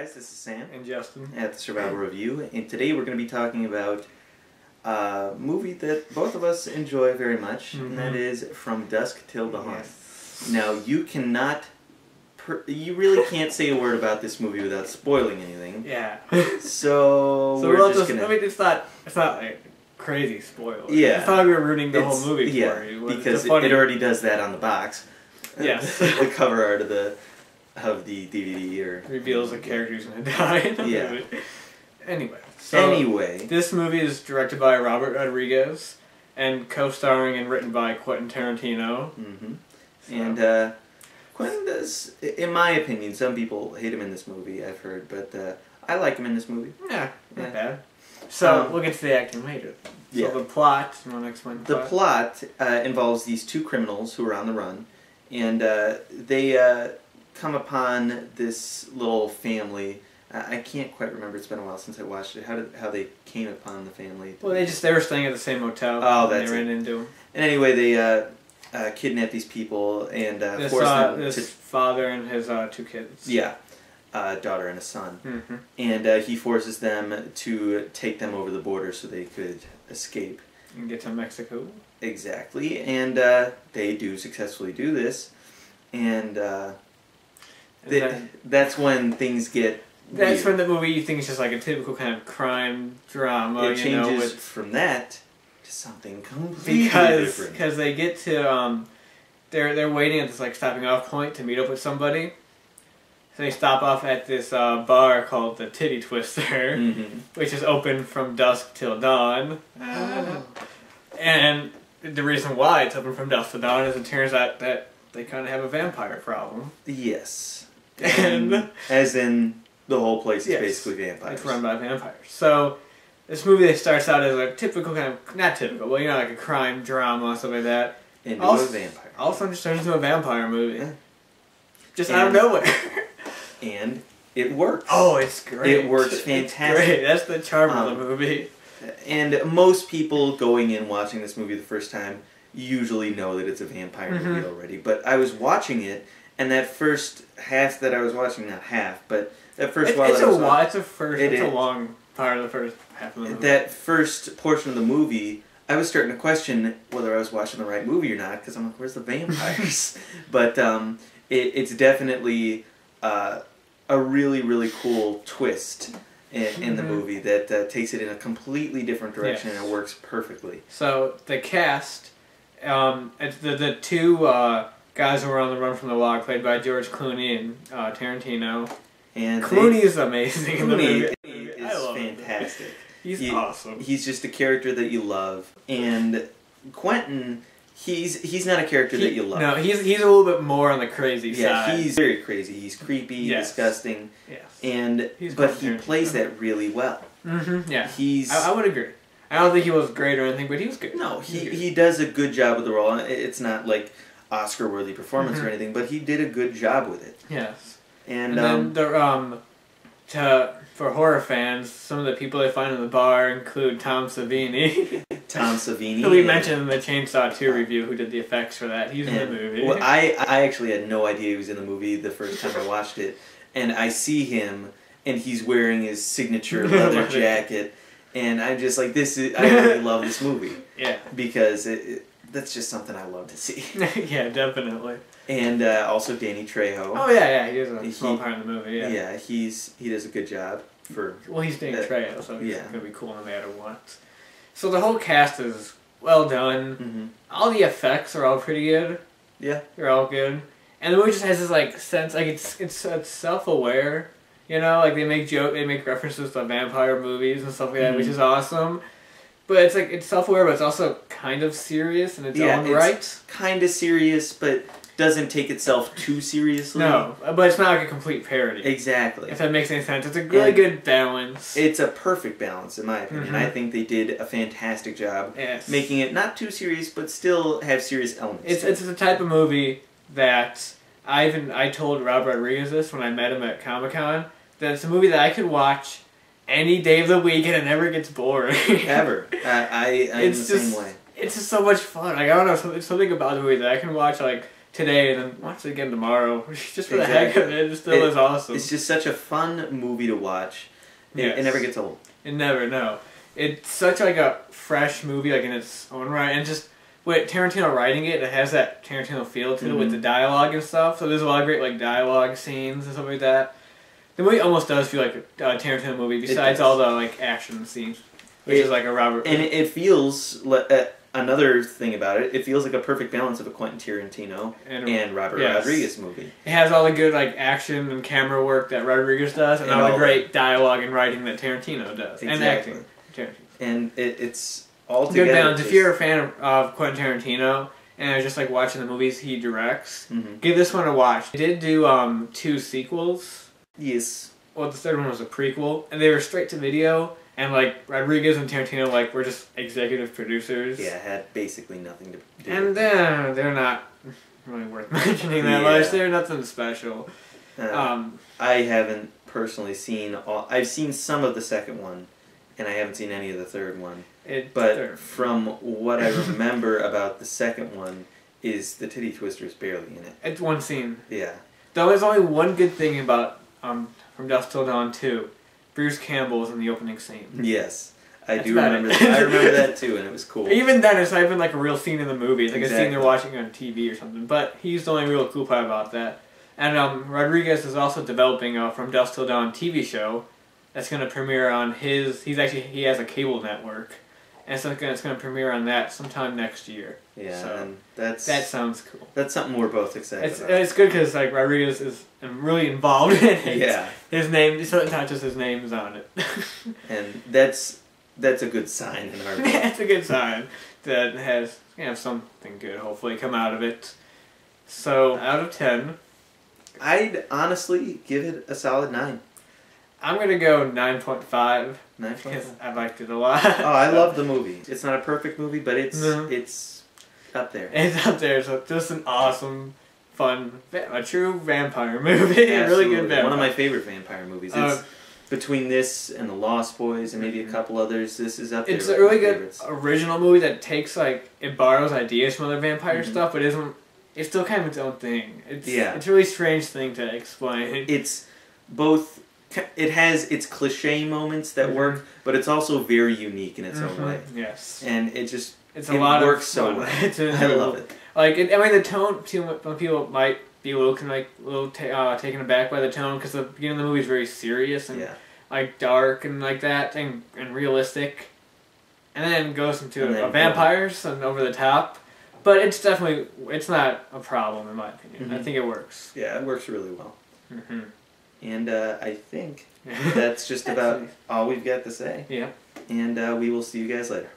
guys, this is Sam and Justin at the Survival Review, and today we're going to be talking about a movie that both of us enjoy very much, and that is From Dusk Till Dawn. Yes. Now, you really can't say a word about this movie without spoiling anything. Yeah. So we're just gonna... I mean, it's not like crazy spoiler. Yeah. It's not like we're ruining the whole movie for you. Because it already does that on the box. Yes. The cover art of the DVD reveals a character who's gonna die in the movie. Anyway, this movie is directed by Robert Rodriguez and co-starring and written by Quentin Tarantino. Mm-hmm. And Quentin does, in my opinion, some people hate him in this movie, I've heard, but I like him in this movie. Yeah, not bad. So we'll get to the acting later. So the plot, you want to explain the plot? The plot involves these two criminals who are on the run, and they come upon this little family. I can't quite remember. It's been a while since I watched it. How they came upon the family? Well, they were staying at the same hotel. Oh, that's they ran into them. And anyway, they kidnap these people and force them this father and his two kids. Yeah, a daughter and a son. Mm-hmm. And he forces them to take them over the border so they could escape and get to Mexico. Exactly, and they do successfully do this, and that's when things get. That's when the movie you think is just like a typical kind of crime drama. It changes from that to something completely different. Because they get to they're waiting at this like stopping off point to meet up with somebody. So they stop off at this bar called the Titty Twister, which is open from dusk till dawn. And the reason why it's open from dusk till dawn is it turns out that they kind of have a vampire problem. Yes, and as in. The whole place is basically vampires. It's run by vampires. So, this movie starts out as a typical kind of, not typical, but like a crime drama, stuff like that. Into a vampire. Also just turns into a vampire movie. Yeah. Just out of nowhere. And it works. Oh, it's great. It works fantastic. Great. That's the charm of the movie. And most people going in watching this movie the first time usually know that it's a vampire movie already. But I was watching it, and that first half that I was watching, not half, but that first it's a long part of the first half of the movie. That first portion of the movie, I was starting to question whether I was watching the right movie or not, because I'm like, where's the vampires? But it's definitely a really, really cool twist in the movie that takes it in a completely different direction, and it works perfectly. So the cast, it's the two guys who were on the run from the law, played by George Clooney and Tarantino. And Clooney is amazing in the movie. Clooney is fantastic. He's awesome. He's just a character that you love. And Quentin, he's not a character that you love. No, he's a little bit more on the crazy side. Yeah, he's very crazy. He's creepy, disgusting. Yes. But he plays that really well. Yeah. I would agree. I don't think he was great or anything, but he was good. No, he does a good job with the role. It's not like Oscar-worthy performance or anything, but he did a good job with it. Yes. And then for horror fans, some of the people they find in the bar include Tom Savini. Tom Savini. Who we mentioned in the Chainsaw 2 review, who did the effects for that. He's in the movie. Well, I actually had no idea he was in the movie the first time I watched it. And I see him, and he's wearing his signature leather jacket. And I'm just like, I really love this movie. Yeah. Because that's just something I love to see. Yeah, definitely. And also Danny Trejo. Oh yeah, he has a small part in the movie. Yeah, yeah, he does a good job for. Well, he's Danny Trejo, so he's gonna be cool no matter what. So the whole cast is well done. All the effects are all pretty good. Yeah, they're all good, and the movie just has this like sense, like it's self-aware. You know, like they make references to vampire movies and stuff like that, which is awesome. But it's like it's self-aware, but it's also kind of serious in its own right. It's kind of serious, but doesn't take itself too seriously. No, but it's not like a complete parody. Exactly. If that makes any sense. It's a really good balance. It's a perfect balance, in my opinion. I think they did a fantastic job making it not too serious, but still have serious elements. It's the type of movie that I told Rob Rodriguez this when I met him at Comic-Con, that it's a movie that I could watch any day of the week and it never gets boring. Ever. I'm the same way. It's just so much fun. Like, I don't know, something about the movie that I can watch like today and then watch it again tomorrow, just for the heck of it. It still is awesome. It's just such a fun movie to watch. It never gets old. It never, no. It's such like a fresh movie, like in its own right, and just with Tarantino writing it, it has that Tarantino feel to it with the dialogue and stuff. So there's a lot of great like dialogue scenes and stuff like that. The movie almost does feel like a Tarantino movie, besides all the like action scenes, which is like a Robert. And it feels another thing about it. It feels like a perfect balance of a Quentin Tarantino and Robert Rodriguez movie. It has all the good like action and camera work that Rodriguez does, and all the great dialogue and writing that Tarantino does, and acting. Tarantino. And it's all together. Good balance. If you're a fan of Quentin Tarantino and are just like watching the movies he directs, give this one a watch. He did do 2 sequels. Yes. Well, the third one was a prequel, and they were straight to video. And like Rodriguez and Tarantino, like were just executive producers. Yeah, had basically nothing to do. And they're not really worth mentioning that much. They're nothing special. I haven't personally seen all. I've seen some of the second one, and I haven't seen any of the third one. From what I remember about the second one, is the titty twister's barely in it. It's one scene. Yeah. Though there's only one good thing about From Dusk Till Dawn 2. Bruce Campbell's in the opening scene. Yes. I do remember that. I remember that too, and it was cool. Even then, it's not even like a real scene in the movie. It's like a scene they're watching on TV or something. But he's the only real cool part about that. And Rodriguez is also developing a From Dusk Till Dawn TV show that's going to premiere on his... He has a cable network. And so it's going to premiere on that sometime next year. Yeah, so and that sounds cool. That's something we're both excited about. It's good because like Rodriguez is really involved in it. Yeah. His name, so it's not just his name is on it. And that's a good sign in our book. It's a good sign that has something good hopefully come out of it. So out of 10, I'd honestly give it a solid 9. I'm gonna go 9.5. 9.5. Because I liked it a lot. I love the movie. It's not a perfect movie, but it's up there. It's up there. So just an awesome, fun, a true vampire movie. A really good vampire. One of my favorite vampire movies. It's between this and The Lost Boys and maybe a couple others. This is up there. It's a really good original movie that takes it borrows ideas from other vampire stuff, but it's still kind of its own thing. It's a really strange thing to explain. It's both. It has its cliche moments that work, but it's also very unique in its own way. Yes, and it works so well. I love it. The tone. Some people might be a little taken aback by the tone because the beginning of the movie is very serious and dark and like that and realistic, and then it goes into vampires and over the top. But it's not a problem in my opinion. I think it works. Yeah, it works really well. And I think that's just about all we've got to say. Yeah. And we will see you guys later.